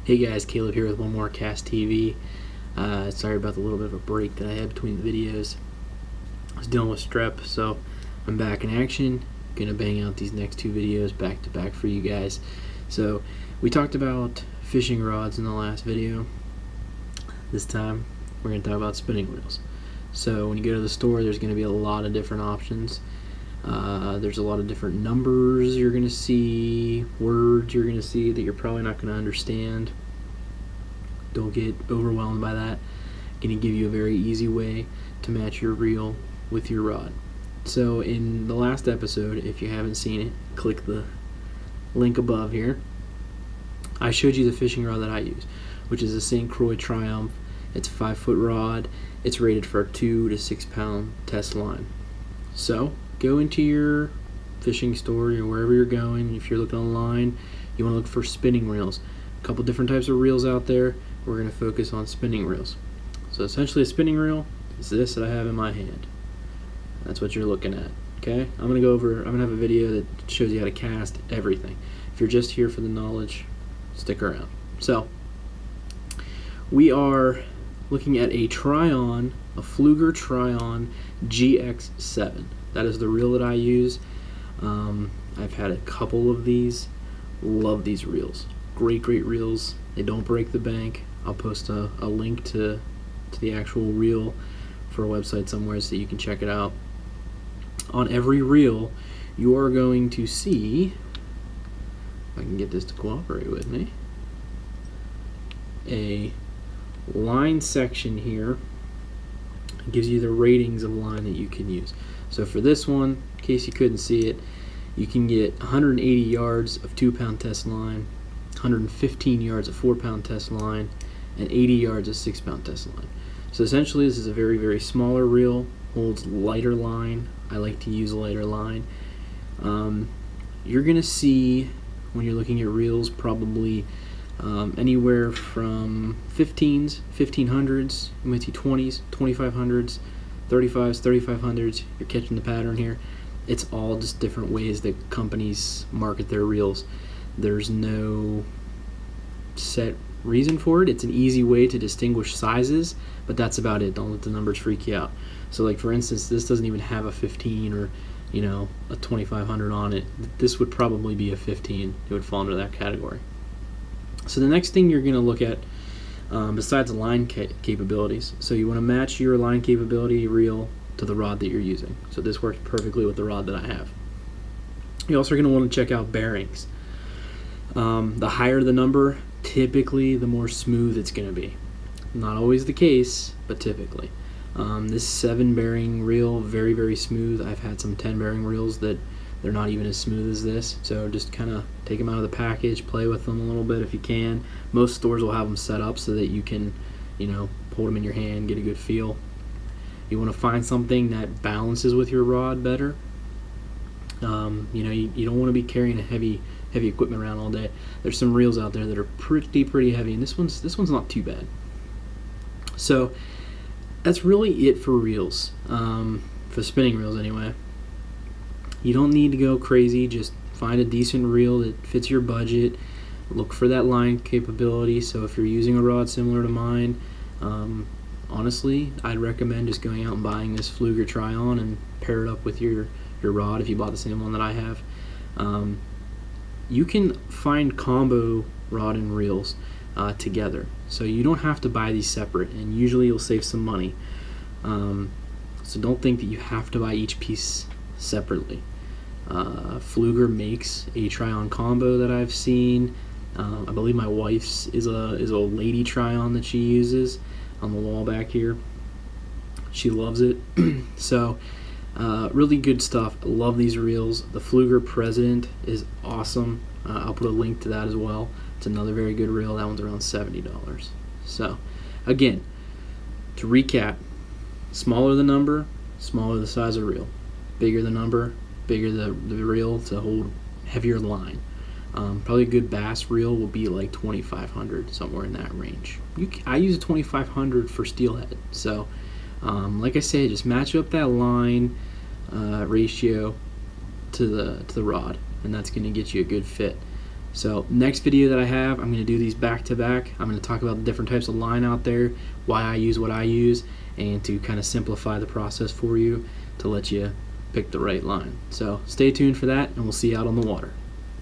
Hey guys, Caleb here with One More Cast TV. Sorry about the little bit of a break that I had between the videos. I was dealing with strep, so I'm back in action. Gonna bang out these next two videos back to back for you guys. So we talked about fishing rods in the last video. This time we're gonna talk about spinning reels. So when you go to the store, there's gonna be a lot of different options. There's a lot of different numbers you're going to see, words you're going to see that you're probably not going to understand. Don't get overwhelmed by that. Going to give you a very easy way to match your reel with your rod. So in the last episode, if you haven't seen it, click the link above here. I showed you the fishing rod that I use, which is a St. Croix Triumph. It's a 5-foot rod. It's rated for a 2 to 6 pound test line. So go into your fishing store or wherever you're going. If you're looking online, you want to look for spinning reels. A couple different types of reels out there. We're going to focus on spinning reels. So essentially a spinning reel is this that I have in my hand. That's what you're looking at. Okay? I'm going to have a video that shows you how to cast everything. If you're just here for the knowledge, stick around. So we are looking at a Tryon, a Pflueger Tryon GX7. That is the reel that I use. I've had a couple of these. Love these reels. Great reels. They don't break the bank. I'll post a link to the actual reel for a website somewhere so you can check it out. On every reel, you are going to see, if I can get this to cooperate with me, a line section here. It gives you the ratings of line that you can use. So for this one, in case you couldn't see it, you can get 180 yards of 2-pound test line, 115 yards of 4-pound test line, and 80 yards of 6-pound test line. So essentially this is a very smaller reel, holds lighter line. I like to use lighter line. You're going to see, when you're looking at reels, probably anywhere from 15s, 1500s, you might see 20s, 2500s, 35s, 3500s. You're catching the pattern here. It's all just different ways that companies market their reels. There's no set reason for it. It's an easy way to distinguish sizes, but that's about it. Don't let the numbers freak you out. So like for instance, this doesn't even have a 15 or a 2500 on it. This would probably be a 15. It would fall into that category. So the next thing you're going to look at, besides the line capabilities, so you want to match your line capability reel to the rod that you're using. So this works perfectly with the rod that I have. You're also going to want to check out bearings. The higher the number, typically the more smooth it's going to be. Not always the case, but typically. This 7 bearing reel, very smooth. I've had some 10 bearing reels that they're not even as smooth as this, so just kind of take them out of the package, play with them a little bit if you can. Most stores will have them set up so that you can, hold them in your hand, get a good feel. You want to find something that balances with your rod better. You don't want to be carrying a heavy equipment around all day. There's some reels out there that are pretty heavy, and this one's not too bad. So that's really it for reels, for spinning reels anyway. You don't need to go crazy. Just find a decent reel that fits your budget. Look for that line capability. So if you're using a rod similar to mine, honestly, I'd recommend just going out and buying this Pflueger Tryon and pair it up with your rod if you bought the same one that I have. You can find combo rod and reels together. So you don't have to buy these separate, and usually you'll save some money. So don't think that you have to buy each piece separately. Pflueger makes a Tryon combo that I've seen. I believe my wife's is a lady Tryon that she uses on the wall back here. She loves it. So really good stuff. I love these reels. The Pflueger President is awesome. I'll put a link to that as well. It's another very good reel. That one's around $70. So again, to recap, smaller the number, smaller the size of reel. Bigger the number, bigger the reel to hold heavier line. Probably a good bass reel will be like 2500, somewhere in that range. I use a 2500 for steelhead. So like I said, just match up that line ratio to the rod, and that's going to get you a good fit. So next video that I have, I'm going to do these back to back. I'm going to talk about the different types of line out there, why I use what I use, and to kind of simplify the process for you to let you pick the right line. So stay tuned for that, and we'll see you out on the water.